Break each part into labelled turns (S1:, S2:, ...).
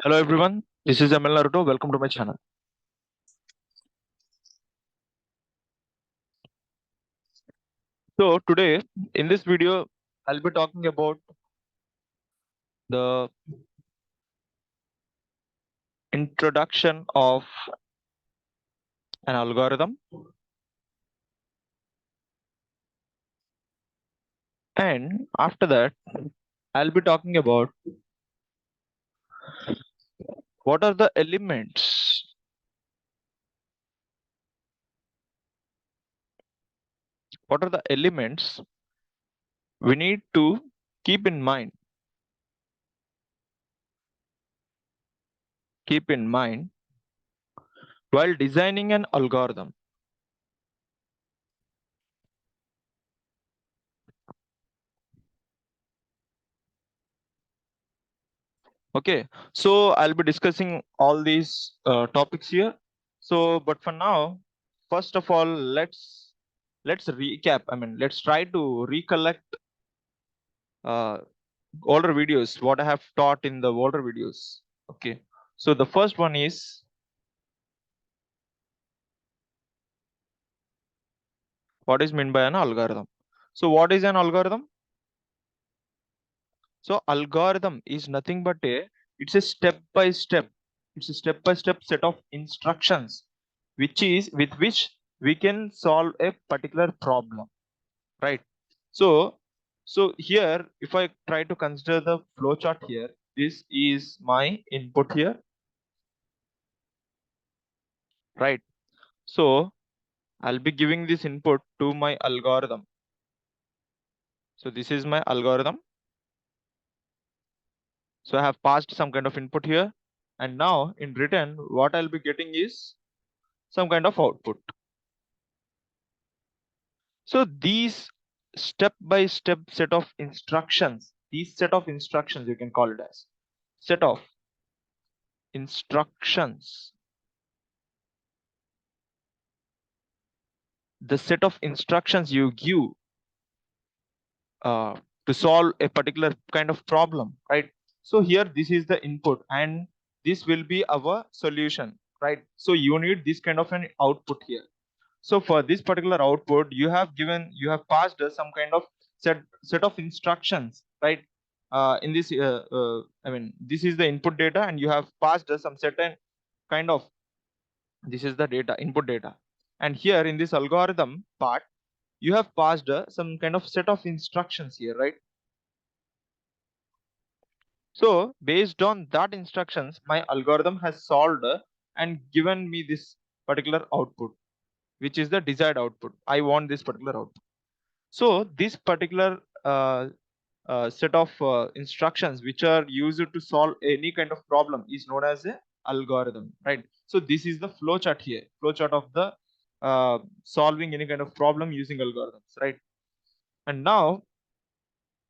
S1: Hello everyone, this is ML Naruto. Welcome to my channel. So today in this video, I'll be talking about the introduction of an algorithm, and after that, I'll be talking about what are the elements, what are the elements we need to keep in mind, keep in mind while designing an algorithm. Okay, so I'll be discussing all these topics here. So, but for now, first of all, let's recap. Let's try to recollect uh, older videos, what I have taught in the older videos. Okay, so the first one is what is meant by an algorithm. So, what is an algorithm? So, algorithm is nothing but it's a step by step. It's a step by step set of instructions, which is with which we can solve a particular problem, right? So, so here, if I try to consider the flow chart here, this is my input here, right? So, I'll be giving this input to my algorithm. So, this is my algorithm. So, I have passed some kind of input here, and now in return, what I'll be getting is some kind of output. So these step by step set of instructions, these set of instructions, you can call it as set of instructions. The set of instructions you give uh, to solve a particular kind of problem, right? So here this is the input and this will be our solution, right? So you need this kind of an output here. So for this particular output, you have passed some kind of set of instructions, right? In this, this is the input data, and you have passed some certain kind of, this is the data, input data. And here in this algorithm part, you have passed some kind of set of instructions here, right? So based on that instructions, my algorithm has solved and given me this particular output, which is the desired output. I want this particular output. So this particular set of instructions which are used to solve any kind of problem is known as a algorithm, right? So this is the flow chart here, flow chart of the solving any kind of problem using algorithms, right? And now,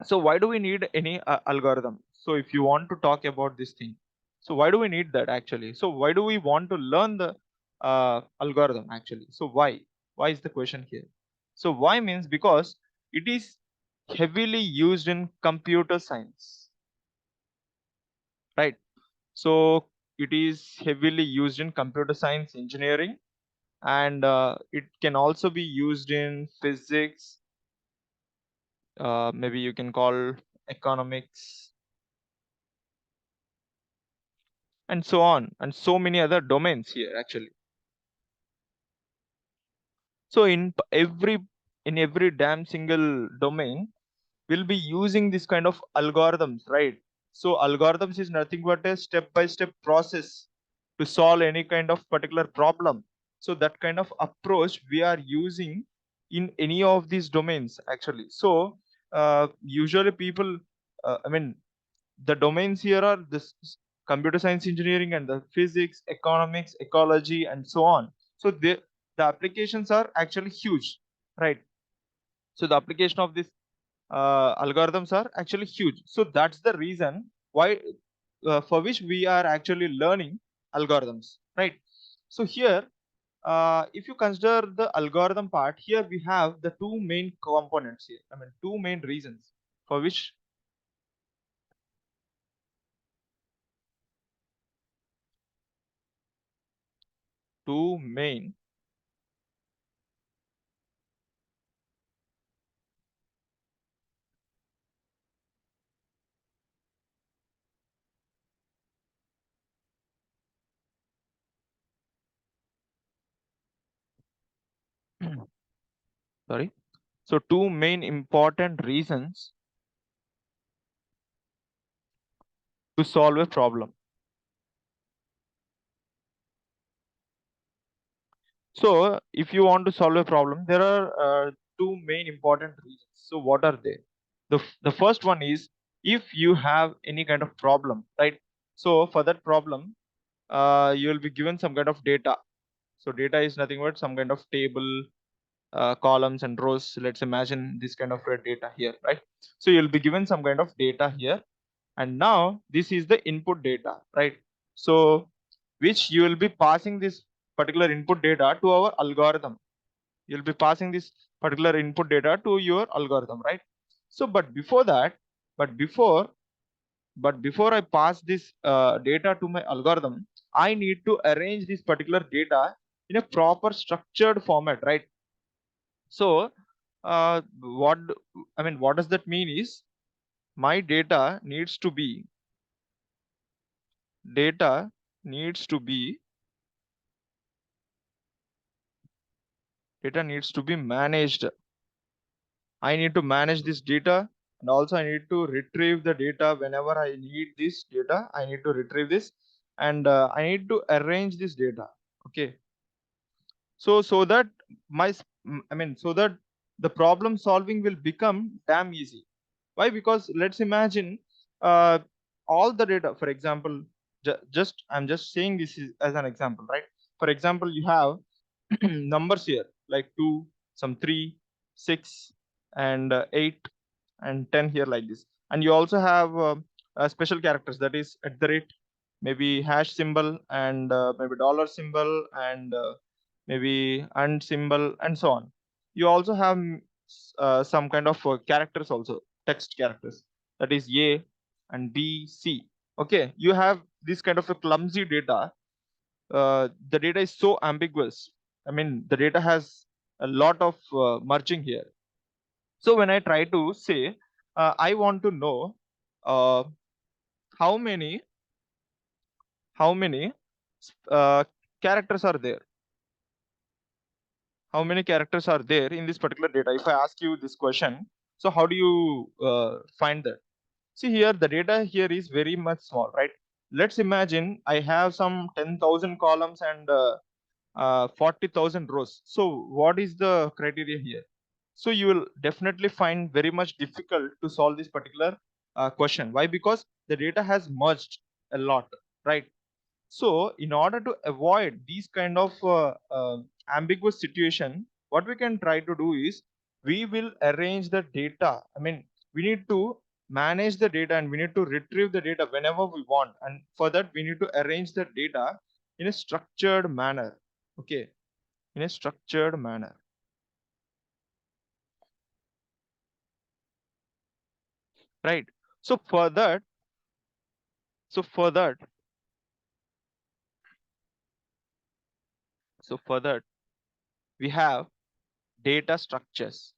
S1: so why do we need any algorithm? So if you want to talk about this thing, so why do we need that actually? So why do we want to learn the algorithm actually? So why is the question here? So why means because it is heavily used in computer science, right? So it is heavily used in computer science engineering, and it can also be used in physics, maybe you can call economics, and so on, and so many other domains here actually. So in every damn single domain, we'll be using this kind of algorithms, right? So algorithms is nothing but a step by step process to solve any kind of particular problem. So that kind of approach we are using in any of these domains actually. So usually people, the domains here are this computer science engineering and the physics, economics, ecology, and so on. So the applications are actually huge, right? So the application of this algorithms are actually huge. So that's the reason why, for which we are actually learning algorithms, right? So here, if you consider the algorithm part, here we have the two main components here. Two main reasons for which two main sorry. So two main important reasons to solve a problem. So if you want to solve a problem, there are two main important reasons. So what are they? The first one is if you have any kind of problem, right? So for that problem, you will be given some kind of data. So data is nothing but some kind of table, columns and rows. Let's imagine this kind of data here, right? So you'll be given some kind of data here, and now this is the input data, right? So which you will be passing this particular input data to our algorithm. You'll be passing this particular input data to your algorithm, right? So but before that, but before but before I pass this data to my algorithm, I need to arrange this particular data in a proper structured format, right? So what I mean, what does that mean is my data needs to be data needs to be managed. I need to manage this data, and also I need to retrieve the data whenever I need this data. I need to retrieve this, and I need to arrange this data. Okay. So that so that the problem solving will become damn easy. Why? Because let's imagine uh, all the data. For example, just I'm just saying this is as an example, right? For example, you have numbers here like 2, some 3, 6, and 8 and 10 here like this, and you also have special characters, that is at the rate, maybe hash symbol, and maybe dollar symbol, and maybe and symbol, and so on. You also have some kind of characters also, text characters, that is A and B, C. Okay, you have this kind of a clumsy data. The data is so ambiguous. I mean, the data has a lot of merging here. So when I try to say, I want to know uh, how many how many uh, characters are there. How many characters are there in this particular data? If I ask you this question, so how do you find that? See here, the data here is very much small, right? Let's imagine I have some 10,000 columns and 40,000 rows. So what is the criteria here? So you will definitely find very much difficult to solve this particular question. Why? Because the data has merged a lot, right? So in order to avoid these kind of ambiguous situation, what we can try to do is we will arrange the data. I mean, we need to manage the data and we need to retrieve the data whenever we want. And for that, we need to arrange the data in a structured manner. Okay, in a structured manner. Right. So for that, so for that, so for that, we have data structures.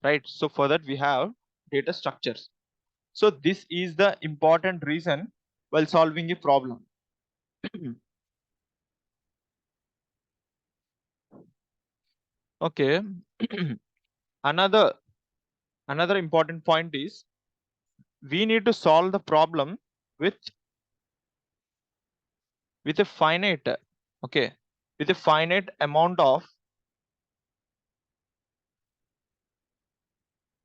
S1: Right. So for that, we have data structures. So this is the important reason while solving a problem. Okay. another another important point is we need to solve the problem with a finite, okay, with a finite amount of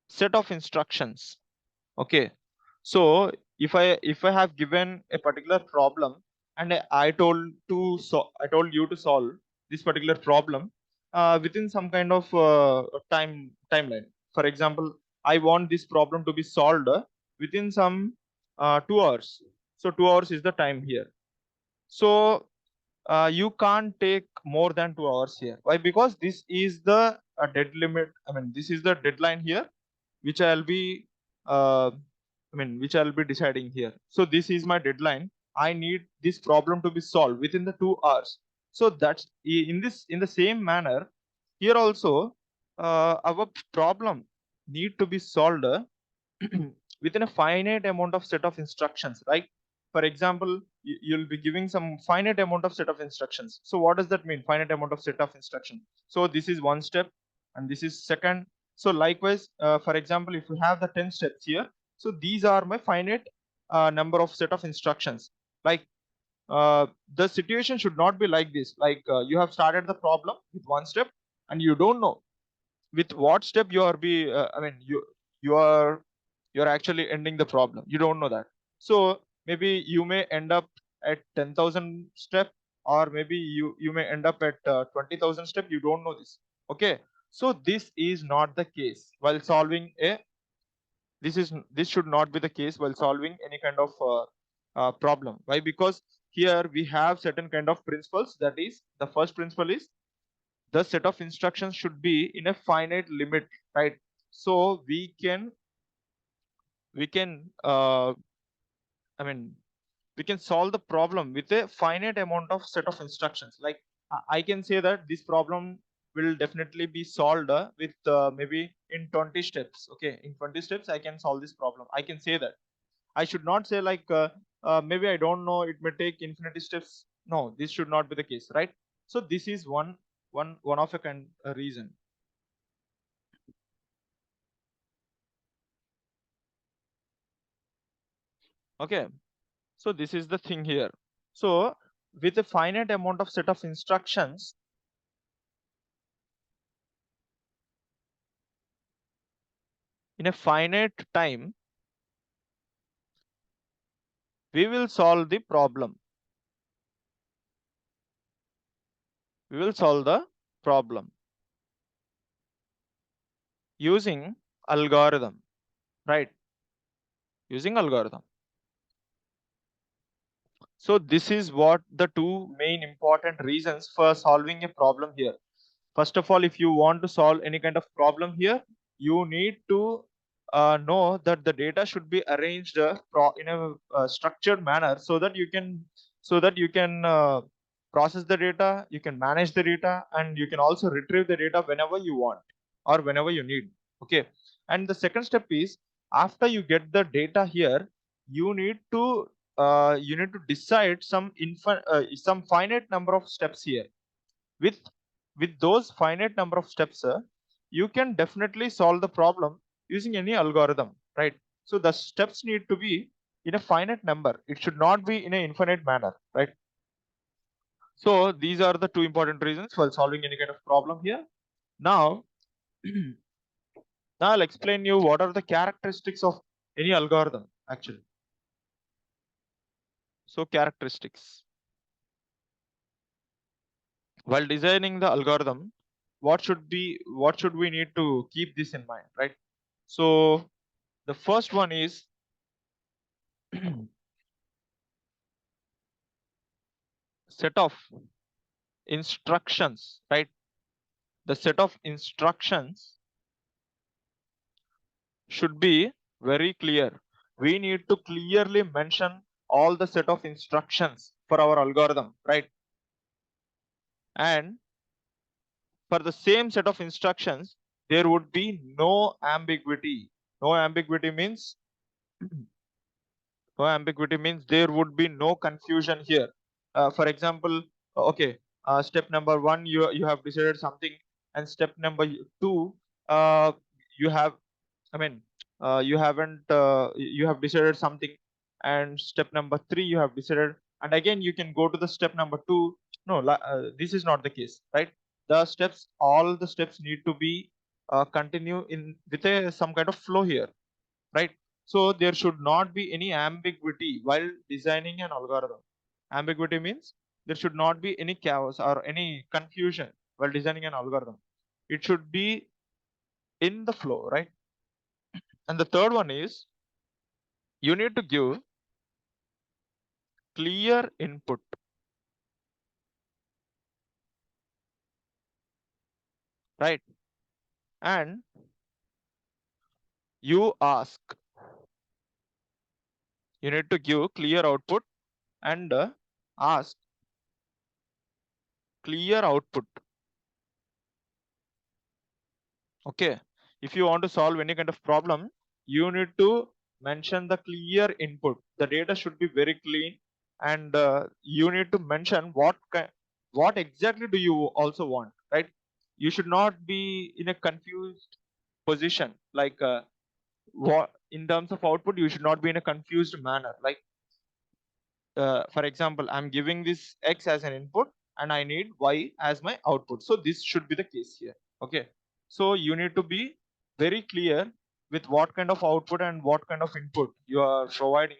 S1: set of instructions. Okay. So if I have given a particular problem and I told you to solve this particular problem within some kind of timeline. For example, I want this problem to be solved within some 2 hours. So 2 hours is the time here. So you can't take more than 2 hours here. Why? Because this is the dead limit. I mean, this is the deadline here, which I'll be, which I'll be deciding here. So this is my deadline. I need this problem to be solved within the 2 hours. So that's in the same manner here also, our problem need to be solved within a finite amount of set of instructions, right? For example, you'll be giving some finite amount of set of instructions. So what does that mean, finite amount of set of instructions? So this is one step and this is second. So likewise, for example, if you have the 10 steps here, so these are my finite number of set of instructions. Like the situation should not be like this, like you have started the problem with one step and you don't know with what step you are be I mean you are you're actually ending the problem. You don't know that. So maybe you may end up at 10,000 step, or maybe you may end up at 20,000 step. You don't know this. Okay. So this is not the case while solving a this should not be the case while solving any kind of problem. Why? Because here we have certain kind of principles. That is, the first principle is the set of instructions should be in a finite limit, right? So we can I mean we can solve the problem with a finite amount of set of instructions. Like I can say that this problem will definitely be solved with maybe in 20 steps. Okay, in 20 steps I can solve this problem. I can say that. I should not say like maybe I don't know, it may take infinity steps. No, this should not be the case, right? So this is one of a kind reason. Okay, so this is the thing here. So with a finite amount of set of instructions, in a finite time, we will solve the problem. We will solve the problem using algorithm, right? Using algorithm. So this is what the two main important reasons for solving a problem here. First of all, if you want to solve any kind of problem here, you need to know that the data should be arranged in a structured manner, so that you can process the data, you can manage the data, and you can also retrieve the data whenever you want or whenever you need. Okay. And the second step is, after you get the data here, you need to decide some finite number of steps here. With those finite number of steps, you can definitely solve the problem using any algorithm, right? So the steps need to be in a finite number. It should not be in an infinite manner, right? So these are the two important reasons while solving any kind of problem here. Now now I'll explain you what are the characteristics of any algorithm actually. So characteristics. While designing the algorithm, what should we need to keep this in mind, right? So the first one is set of instructions, right? The set of instructions should be very clear. We need to clearly mention all the set of instructions for our algorithm, right? And for the same set of instructions, there would be no ambiguity. No ambiguity means no ambiguity means there would be no confusion here. For example, okay, step number one, you have decided something, and step number two, you have, I mean, you haven't, you have decided something, and step number three you have decided, and again you can go to the step number two. No, this is not the case, right? The steps, all the steps need to be continue in with a some kind of flow here, right? So there should not be any ambiguity while designing an algorithm. Ambiguity means there should not be any chaos or any confusion while designing an algorithm. It should be in the flow, right? And the third one is, you need to give clear input, right? And you ask, you need to give clear output, and ask clear output. Okay, if you want to solve any kind of problem, you need to mention the clear input. The data should be very clean, and you need to mention what exactly do you also want, right? You should not be in a confused position, like what in terms of output you should not be in a confused manner, like for example, I'm giving this x as an input and I need y as my output. So this should be the case here. Okay. So you need to be very clear with what kind of output and what kind of input you are providing,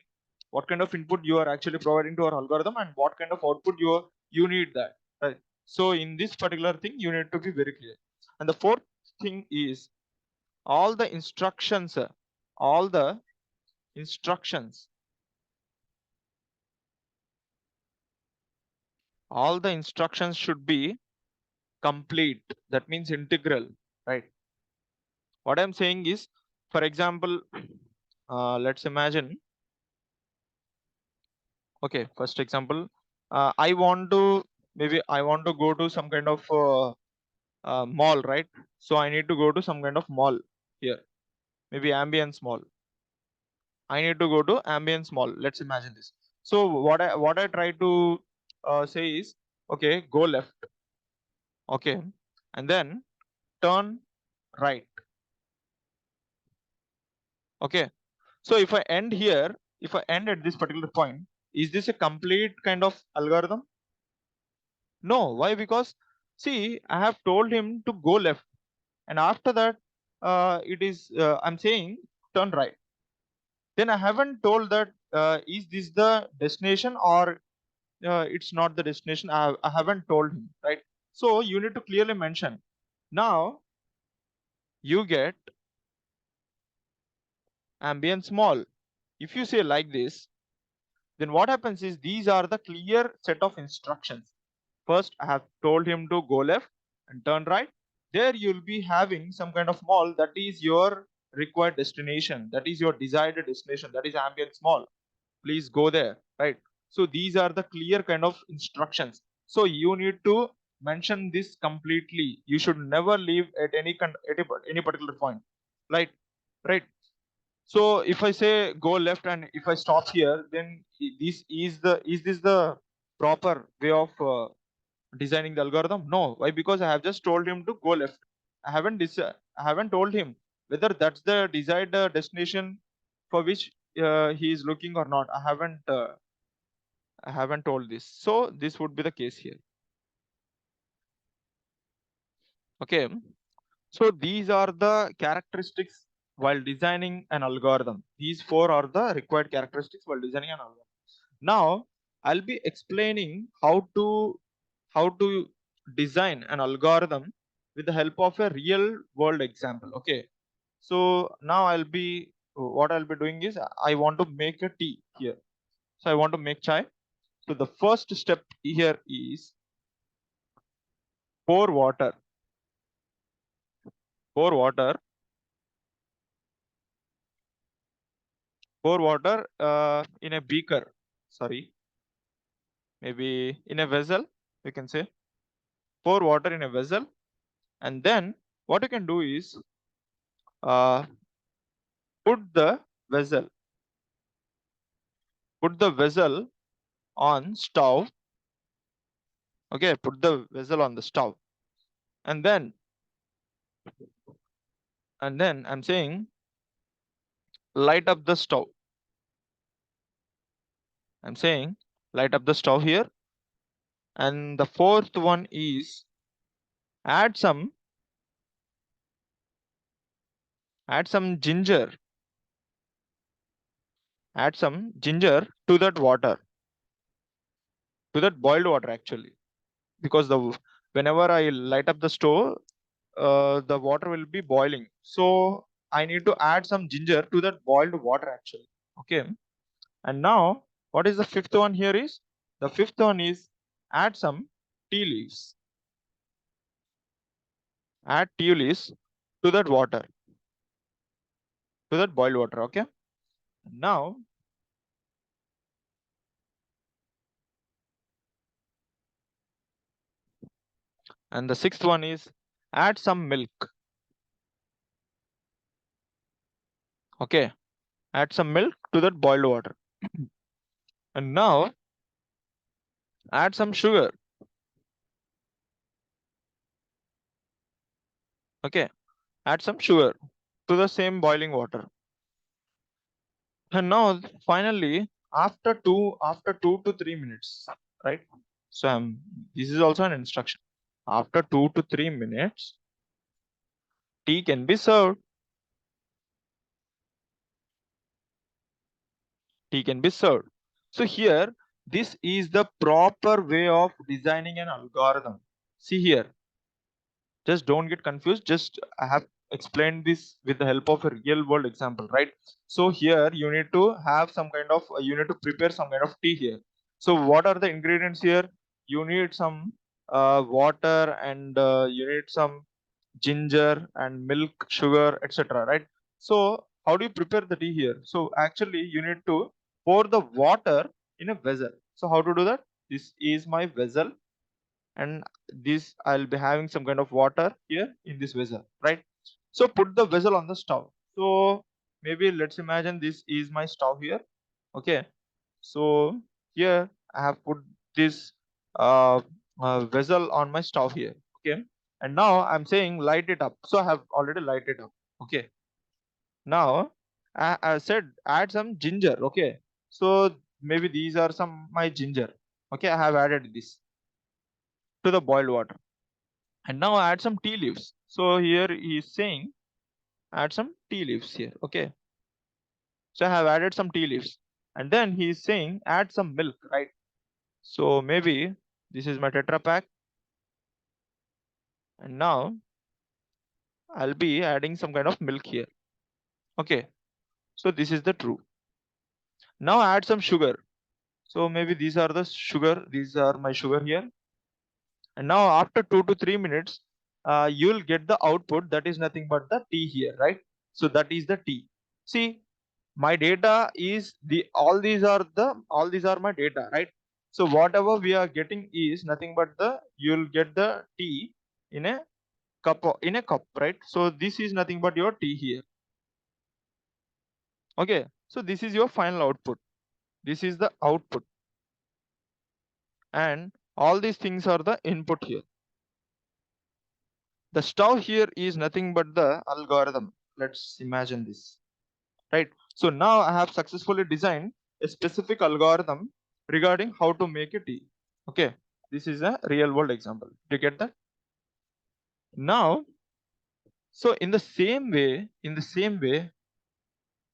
S1: what kind of input you are actually providing to our algorithm, and what kind of output you need that. Right. So in this particular thing, you need to be very clear. And the fourth thing is all the instructions, all the instructions, all the instructions should be complete. That means integral, right? What I'm saying is, for example, let's imagine, okay, first example, I want to, maybe I want to go to some kind of mall, right? So I need to go to some kind of mall here, maybe ambience mall. I need to go to ambience mall. Let's imagine this. So what I try to say is, okay, go left, okay, and then turn right, okay. So if I end here, if I end at this particular point, is this a complete kind of algorithm? No. Why? Because see, I have told him to go left, and after that, it is I'm saying turn right. Then I haven't told that is this the destination or it's not the destination. I haven't told him, right? So you need to clearly mention. Now you get ambience mall. If you say like this, then what happens is these are the clear set of instructions. First, I have told him to go left and turn right. There you'll be having some kind of mall that is your required destination, that is your desired destination, that is ambience mall. Please go there, right? So these are the clear kind of instructions. So you need to mention this completely. You should never leave at any particular point, right? Right. So if I say go left and if I stop here, then is this the proper way of designing the algorithm? No. Why? Because I have just told him to go left. I haven't told him whether that's the desired destination for which he is looking or not. I haven't told this. So this would be the case here. Okay. So these are the characteristics while designing an algorithm. These four are the required characteristics while designing an algorithm. Now I'll be explaining how to design an algorithm with the help of a real world example. Okay. So now what I'll be doing is I want to make a tea here. So I want to make chai. So the first step here is pour water. Pour water. Pour water in a beaker. Sorry, maybe in a vessel. You can say pour water in a vessel, and then what you can do is uh, put the vessel put the vessel on stove. Okay, put the vessel on the stove, and then I'm saying light up the stove. I'm saying light up the stove here, and the fourth one is add some add some ginger add some ginger to that water, to that boiled water actually, because whenever I light up the stove, the water will be boiling. So I need to add some ginger to that boiled water actually. Okay. And now what is the fifth one here is? The fifth one is add some tea leaves. Add tea leaves to that water, to that boiled water. Okay. Now And the sixth one is add some milk. Okay, add some milk to that boiled water. And now add some sugar. Okay, add some sugar to the same boiling water. And now finally, after two to 3 minutes, right? So this is also an instruction. After 2 to 3 minutes, tea can be served. Tea can be served. So here, this is the proper way of designing an algorithm. See here, just don't get confused. Just I have explained this with the help of a real world example, right? So here you need to have some kind of you need to prepare some kind of tea here. So what are the ingredients here? You need some water, and you need some ginger and milk, sugar, etc., right? So how do you prepare the tea here? So actually you need to pour the water in a vessel. So how to do that? This is my vessel, and this I'll be having some kind of water here in this vessel, right? So put the vessel on the stove. So maybe let's imagine this is my stove here. Okay, so here I have put this uh, vessel on my stove here. Okay, and now I'm saying light it up. So I have already lighted up. Okay, now I said add some ginger. Okay, so maybe these are some my ginger. Okay, I have added this to the boiled water. And now add some tea leaves. So here he is saying add some tea leaves here. Okay, so I have added some tea leaves, and then he is saying add some milk, right? So maybe this is my tetra pack, and now I'll be adding some kind of milk here. Okay, so this is the true. Now add some sugar. So maybe these are the sugar. These are my sugar here. And now after 2 to 3 minutes, you'll get the output that is nothing but the tea here, right? So that is the tea. See, my data is all these are my data, right? So whatever we are getting is nothing but the you'll get the tea in a cup, right? So this is nothing but your tea here. Okay, so this is your final output. This is the output, and all these things are the input here. The stove here is nothing but the algorithm. Let's imagine this, right? So now I have successfully designed a specific algorithm regarding how to make a tea. Okay, this is a real world example. Do you get that? Now, so in the same way,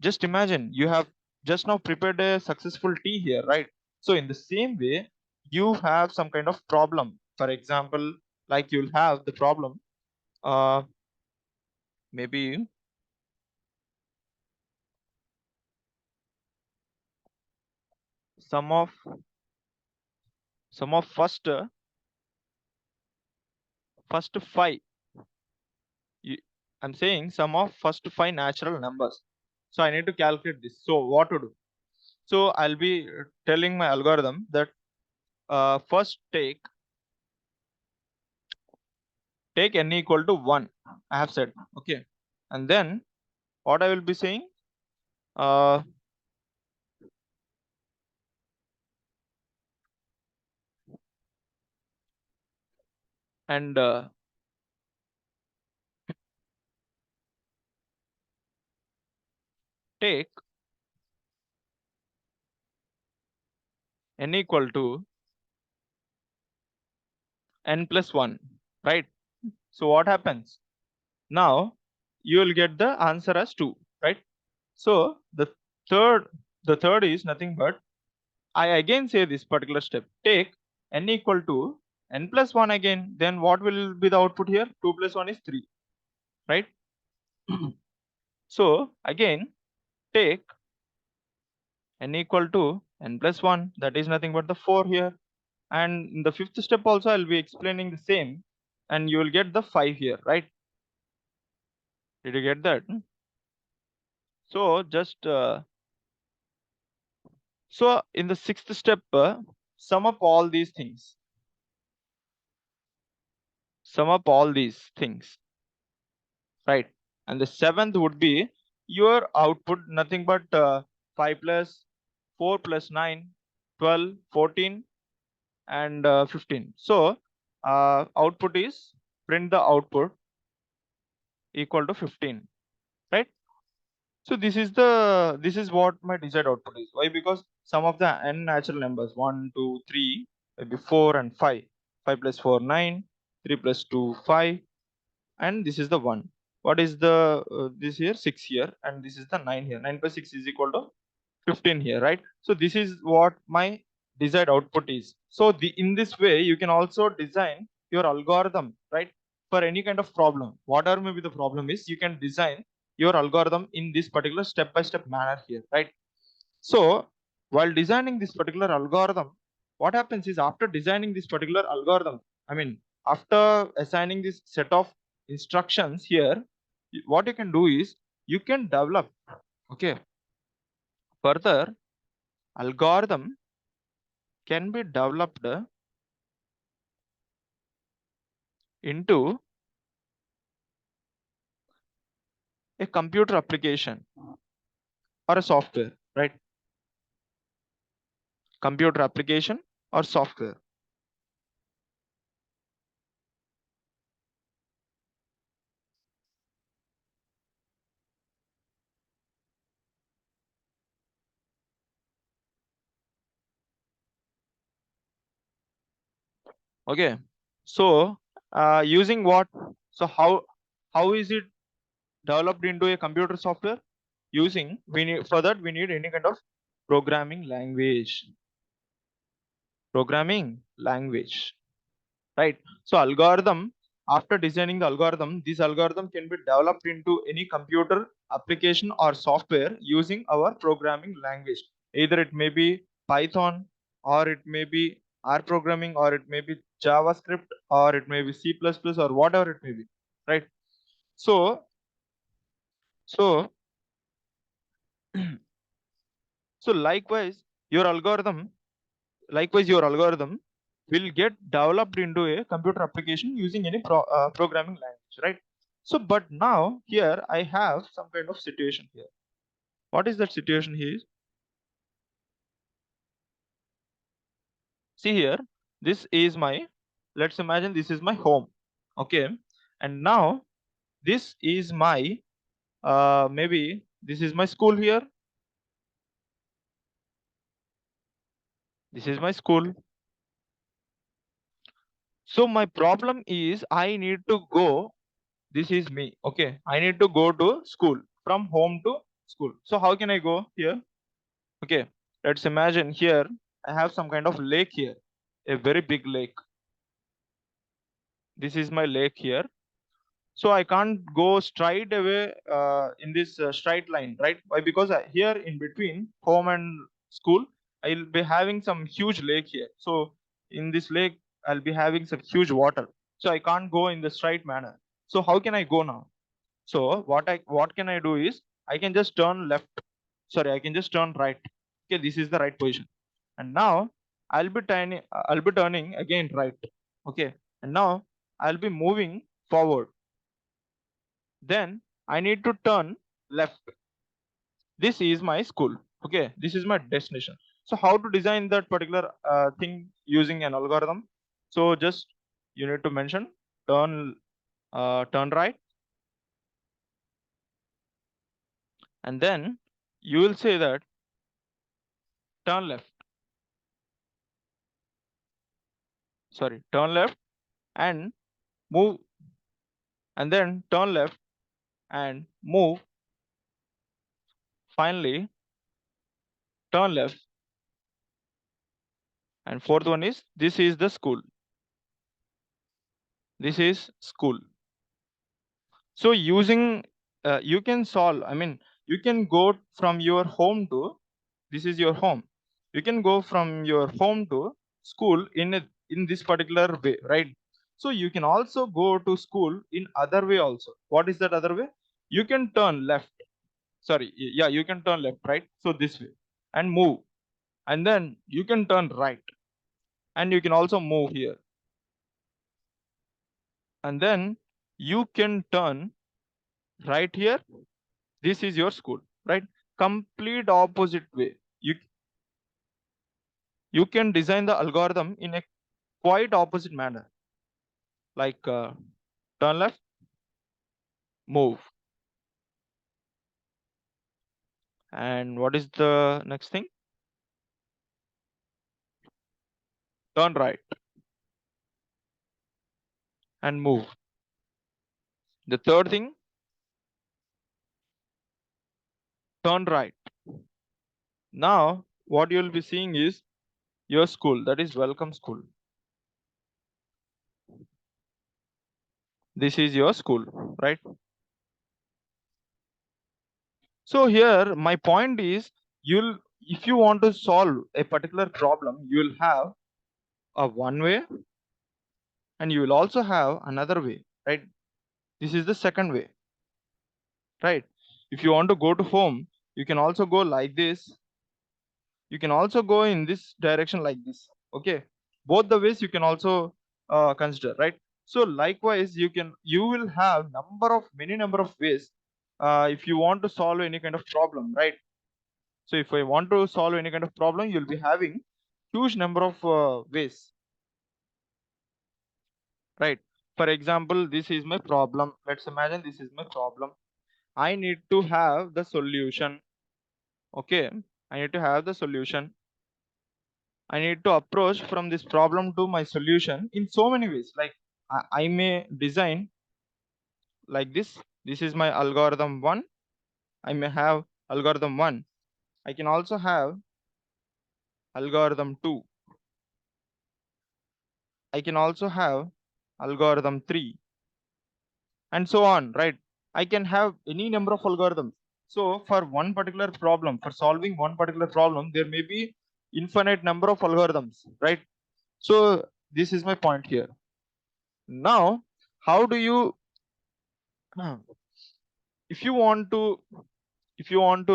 S1: just imagine you have just now prepared a successful tea here, right? So in the same way, you have some kind of problem. For example, like you'll have the problem, maybe some of first five. I'm saying sum of first five natural numbers. So I need to calculate this. So what to do? So I'll be telling my algorithm that first take n equal to 1. I have said, okay. And then what I will be saying, uh, and take n equal to n plus 1, right? So what happens? Now you will get the answer as 2, right? So third, the third is nothing but I again say this particular step. Take n equal to n plus 1 again. Then what will be the output here? 2 plus 1 is 3, right? So again, take n equal to n plus 1. That is nothing but the 4 here. And in the fifth step also, I'll be explaining the same. And you will get the 5 here, right? Did you get that? So just so in the sixth step, sum up all these things. sum up all these things, right? And the seventh would be your output, nothing but 5 plus 4 plus 9, 12, 14, and 15. So output is print the output equal to 15, right? So this is what my desired output is. Why? Because some of the n natural numbers 1, 2, 3, maybe 4 and 5. 5 plus 4, 9, 3 plus 2, 5, and this is the 1. What is the this here? 6 here, and this is the 9 here. 9 plus 6 is equal to 15 here, right? So this is what my desired output is. So in this way you can also design your algorithm, right? For any kind of problem, whatever may be the problem is, you can design your algorithm in this particular step-by-step manner here, right? So while designing this particular algorithm, what happens is, after designing this particular algorithm, I mean, after assigning this set of instructions here, what you can do is you can develop, okay, further algorithm can be developed into a computer application or a software, right? Computer application or software. Okay. So using what? So how is it developed into a computer software? Using, we need, for that we need any kind of programming language. Programming language. Right? So algorithm, after designing the algorithm, this algorithm can be developed into any computer application or software using our programming language. Either it may be Python, or it may be R programming, or it may be JavaScript, or it may be C++, or whatever it may be, right? So so so likewise your algorithm will get developed into a computer application using any programming language, right? So but now here I have some kind of situation here. What is that situation here? See here, this is my, let's imagine this is my home, okay? And now this is my maybe this is my school here. This is my school. So my problem is, I need to go, this is me, okay, I need to go to school, from home to school. So how can I go here? Okay, let's imagine here I have some kind of lake here, a very big lake. This is my lake here. So I can't go straight away in this straight line, right? Why? Because here in between home and school, I'll be having some huge lake here. So in this lake, I'll be having some huge water. So I can't go in the straight manner. So how can I go now? So what can I do is, I can just turn left. Sorry, I can just turn right. Okay, this is the right position. And now I'll be turning again right. Okay, and now I'll be moving forward. Then I need to turn left. This is my school. Okay, this is my destination. So how to design that particular thing using an algorithm? So just you need to mention turn turn right, and then you will say that turn left. Sorry, turn left and move, and then turn left and move. Finally, turn left. And fourth one is, this is the school. This is school. So using you can solve, I mean, you can go from your home to, this is your home. You can go from your home to school in this particular way, right? So you can also go to school in other way also. What is that other way? You can turn left. Sorry, yeah, you can turn left, right? So this way and move, and then you can turn right, and you can also move here. and then you can turn right here. This is your school, right? Complete opposite way. You can design the algorithm in a quite opposite manner, like turn left, move. And what is the next thing? Turn right and move. The third thing, turn right. Now, what you'll be seeing is your school, that is welcome school. This is your school, right? So here, my point is, if you want to solve a particular problem, you'll have a one way and you will also have another way, right? This is the second way, right? If you want to go to home, you can also go like this. You can also go in this direction like this. Okay, both the ways you can also consider, right? So likewise, you will have many number of ways if you want to solve any kind of problem, right? So if I want to solve any kind of problem, you'll be having huge number of ways, right? For example, this is my problem. Let's imagine this is my problem. I need to have the solution. Okay, I need to have the solution. I need to approach from this problem to my solution in so many ways. Like I may design like this. This is my algorithm one. I may have algorithm one. I can also have algorithm two. I can also have algorithm three, and so on, right? I can have any number of algorithms. So for one particular problem, for solving one particular problem, there may be infinite number of algorithms, right? So this is my point here. Now, how do you if you want to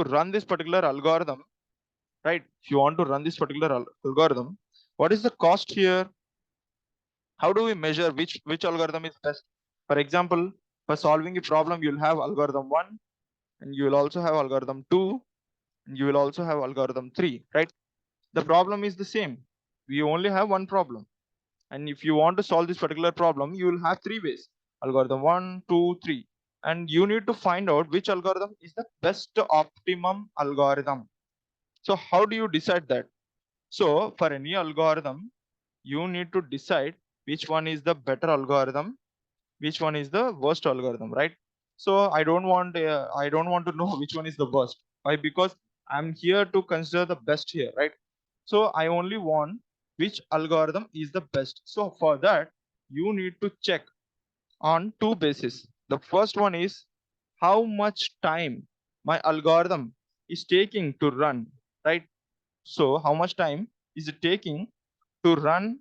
S1: run this particular algorithm, right? If you want to run this particular algorithm, what is the cost here? How do we measure which algorithm is best? For example, for solving a problem, you'll have algorithm one, and you will also have algorithm two, and you will also have algorithm three, right? The problem is the same. We only have one problem, and if you want to solve this particular problem, you will have three ways: algorithm one, two, three, and you need to find out which algorithm is the best optimum algorithm. So how do you decide that? So for any algorithm, you need to decide which one is the better algorithm, which one is the worst algorithm, right? So I don't want to know which one is the worst. Why? Because I'm here to consider the best here, right? So I only want which algorithm is the best. So for that, you need to check on two bases. The first one is how much time my algorithm is taking to run, right? So how much time is it taking to run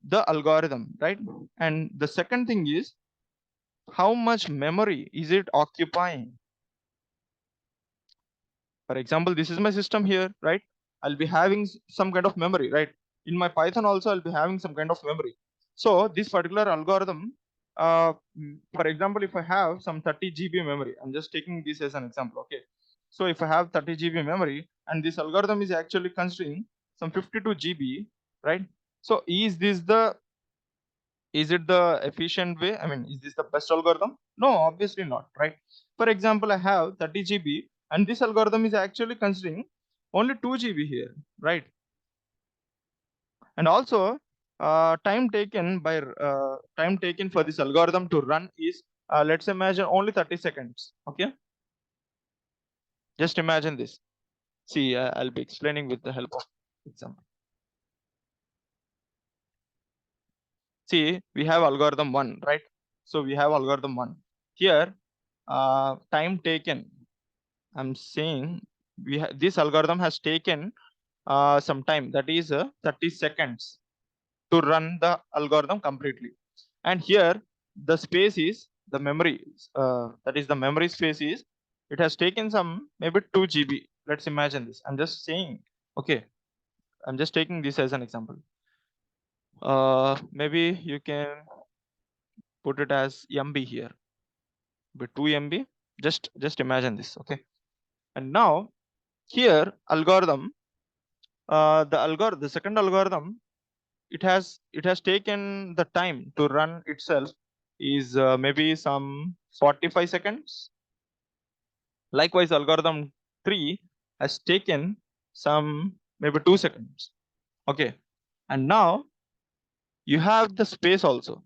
S1: the algorithm, right? And the second thing is how much memory is it occupying. For example, this is my system here, right? I'll be having some kind of memory, right? In my Python also, I'll be having some kind of memory. So this particular algorithm, for example, if I have some 30 GB memory, I'm just taking this as an example, okay? So if I have 30 GB memory and this algorithm is actually considering some 52 GB, right? So is it the efficient way? I mean, is this the best algorithm? No, obviously not, right? For example, I have 30 GB and this algorithm is actually considering only 2 GB here, right? And also, time taken for this algorithm to run is let's imagine only 30 seconds. Okay, just imagine this. See, I'll be explaining with the help of example. See, we have algorithm one, right? So we have algorithm one here. Time taken, I'm saying this algorithm has taken some time, that is 30 seconds to run the algorithm completely. And here the space is the memory, that is the memory space is, it has taken some maybe 2 GB. Let's imagine this. I'm just saying, okay, I'm just taking this as an example. Maybe you can put it as MB here, with 2 MB. Just imagine this, okay? And now here algorithm, the second algorithm, it has taken the time to run itself is maybe some 45 seconds. Likewise, algorithm 3 has taken some maybe 2 seconds. Okay. And now you have the space also.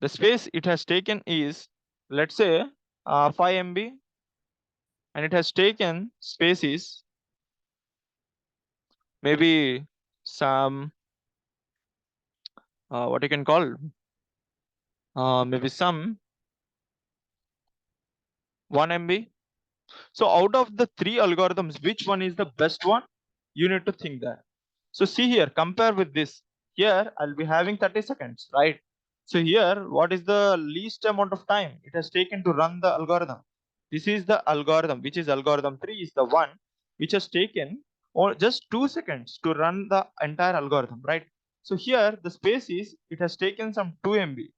S1: The space it has taken is, let's say, 5 MB, and it has taken space is maybe some, what you can call, maybe some 1 MB. So out of the 3 algorithms, which one is the best one? You need to think that. So see here, compare with this. Here I'll be having 30 seconds, right? So here, what is the least amount of time it has taken to run the algorithm? This is the algorithm, which is algorithm 3 is the one which has taken or just 2 seconds to run the entire algorithm, right? So here the space is, it has taken some 2 MB,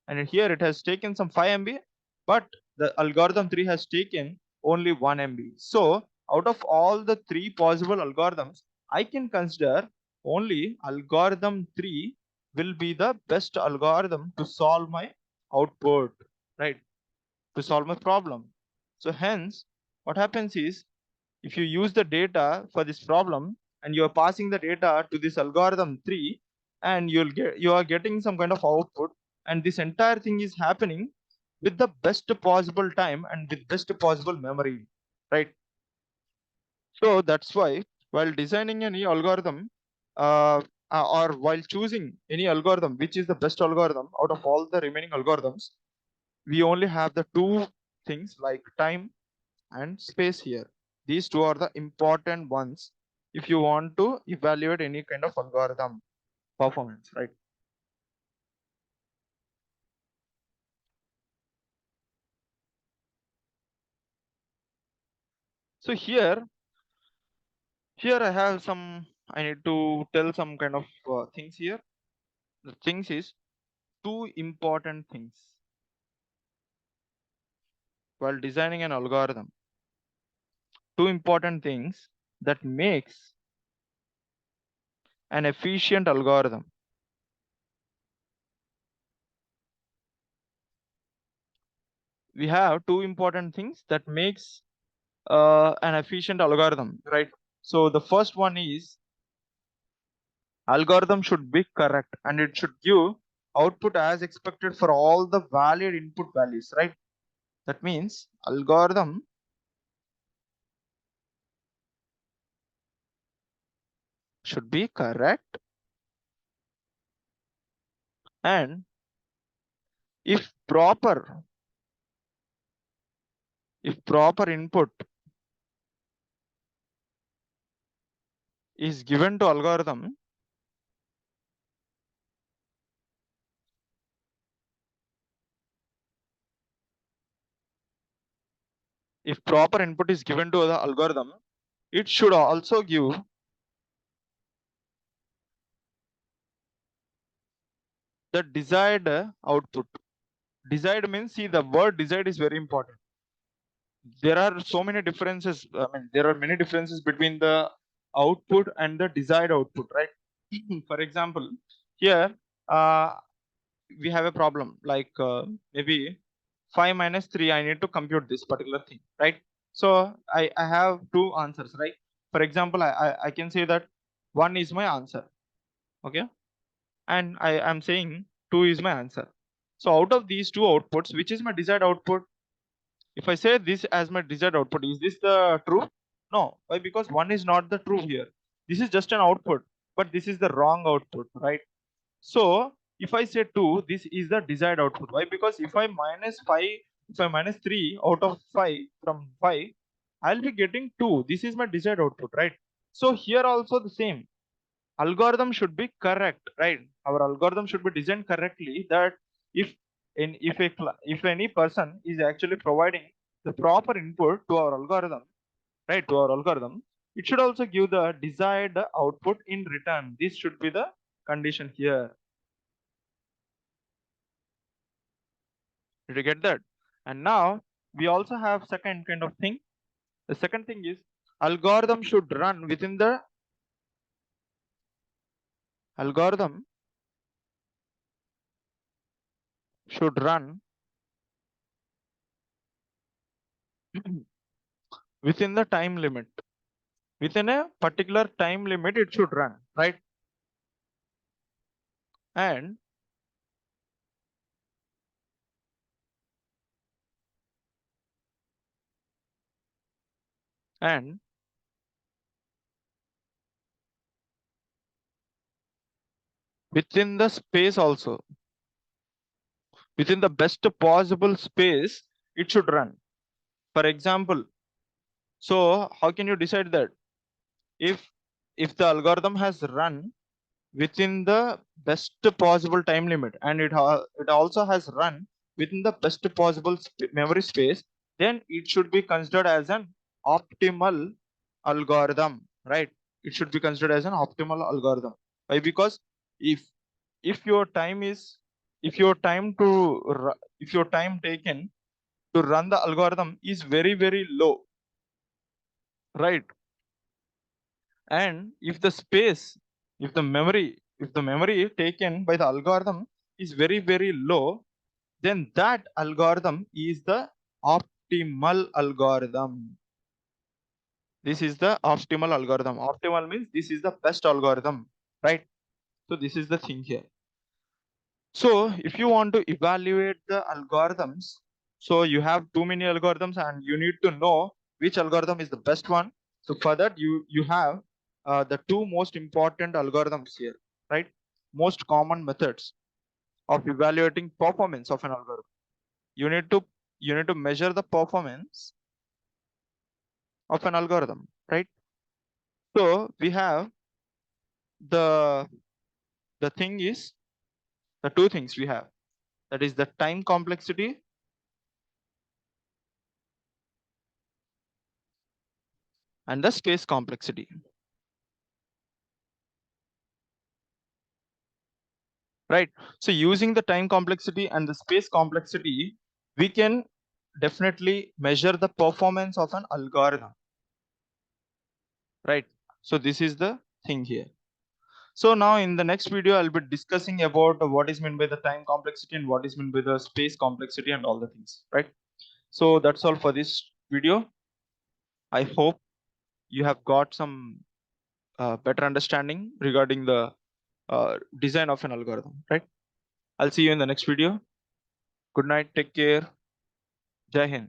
S1: and here it has taken some 5 MB, but the algorithm 3 has taken only 1 MB. So out of all the 3 possible algorithms, I can consider only algorithm 3 will be the best algorithm to solve my output, right? To solve my problem. So hence, what happens is, if you use the data for this problem and you are passing the data to this algorithm 3, and you are getting some kind of output, and this entire thing is happening with the best possible time and with best possible memory, right? So that's why while designing any algorithm, or while choosing any algorithm which is the best algorithm out of all the remaining algorithms, we only have the two things like time and space here. These two are the important ones if you want to evaluate any kind of algorithm performance, right? So here I have some, I need to tell some kind of things here. The things is two important things while designing an algorithm. Two important things that makes an efficient algorithm. We have two important things that makes an efficient algorithm, right? So the first one is, algorithm should be correct and it should give output as expected for all the valid input values, right? That means algorithm should be correct, and if proper input is given to algorithm, if proper input is given to the algorithm, it should also give the desired output. Desired means, see, the word desired is very important. There are so many differences. I mean, there are many differences between the output and the desired output, right? For example, here we have a problem like maybe 5 minus 3. I need to compute this particular thing, right? So I have two answers, right? For example, I can say that 1 is my answer, okay? And I am saying 2 is my answer. So out of these two outputs, which is my desired output? If I say this as my desired output, is this the true? No. Why? Because 1 is not the true here. This is just an output, but this is the wrong output, right? So if I say 2, this is the desired output. Why? Because if I minus 5, if I minus 3 out of 5 from 5, I'll be getting 2. This is my desired output, right? So here also the same. Algorithm should be correct, right? Our algorithm should be designed correctly, that if if any person is actually providing the proper input to our algorithm, right, to our algorithm, it should also give the desired output in return. This should be the condition here. Did you get that? And now we also have second kind of thing. The second thing is algorithm should run within the algorithm should run within the time limit. Within a particular time limit, it should run, right? And and within the space also, within the best possible space, it should run. For example, so how can you decide that? If the algorithm has run within the best possible time limit and it also has run within the best possible memory space, then it should be considered as an optimal algorithm, right? It should be considered as an optimal algorithm. Why? Because if if your time is if your time to if your time taken to run the algorithm is very very low, right? And if the space, if the memory taken by the algorithm is very very low, then that algorithm is the optimal algorithm. This is the optimal algorithm. Optimal means this is the best algorithm, right? So this is the thing here. So if you want to evaluate the algorithms, so you have too many algorithms and you need to know which algorithm is the best one. So for that you have the two most important algorithms here, right? Most common methods of evaluating performance of an algorithm. You need to measure the performance of an algorithm, right? So we have the thing is the two things we have, that is the time complexity and the space complexity, right? So using the time complexity and the space complexity, we can definitely measure the performance of an algorithm, right? So this is the thing here. So now in the next video, I'll be discussing about what is meant by the time complexity and what is meant by the space complexity and all the things, right? So that's all for this video. I hope you have got some better understanding regarding the design of an algorithm, right? I'll see you in the next video. Good night. Take care. Jai Hind.